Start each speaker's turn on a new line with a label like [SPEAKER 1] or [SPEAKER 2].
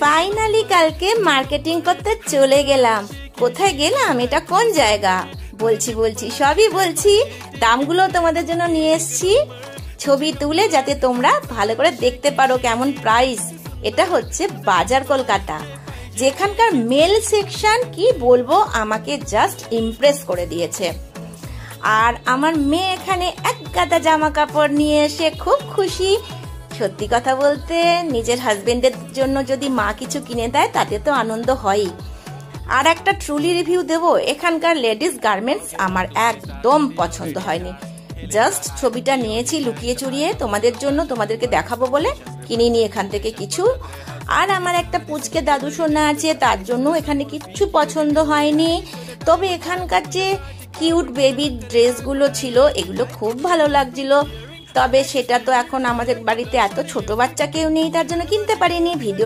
[SPEAKER 1] Finally কালকে marketing করতে চলে গেলাম। কোথায় গেলাম, এটা কোন জায়গা, বলছি সবই বলছি। দামগুলো তোমাদের জন্য নিয়ে এসেছি ছবি তুলে, যাতে তোমরা ভালো করে দেখতে পারো কেমন প্রাইস। এটা হচ্ছে বাজার কলকাতা, যেখানকার মেল সেকশন কি বলবো, আমাকে জাস্ট ইমপ্রেস করে দিয়েছে। আর আমার মেয়ে এখানে এক গাদা জামা কাপড় নিয়ে এসে খুব খুশি। সত্যি কথা বলতে, নিজের হাজবেন্ডের জন্য যদি মা কিছু কিনে দেয় তাতে তো আনন্দ হয়ই। আর একটা ট্রুলি রিভিউ দেবো, এখানকার লেডিস গার্মেন্টস আমার একদম পছন্দ হয়নি। জাস্ট ছবিটা নিয়েছি লুকিয়ে চুরিয়ে তোমাদের জন্য, তোমাদেরকে দেখাবো বলে কিনিনি এখান থেকে কিছু। আর আমার একটা পুচকে দাদু সোনা আছে, তার জন্য এখানে কিচ্ছু পছন্দ হয়নি। তবে এখানকার যে কিউট বেবি ড্রেসগুলো ছিল, এগুলো খুব ভালো লাগছিল। তবে সেটা তো এখন আমাদের বাড়িতে এত ছোট বাচ্চা কেউ নেই, তার জন্য কিনতে পারিনি। ভিডিও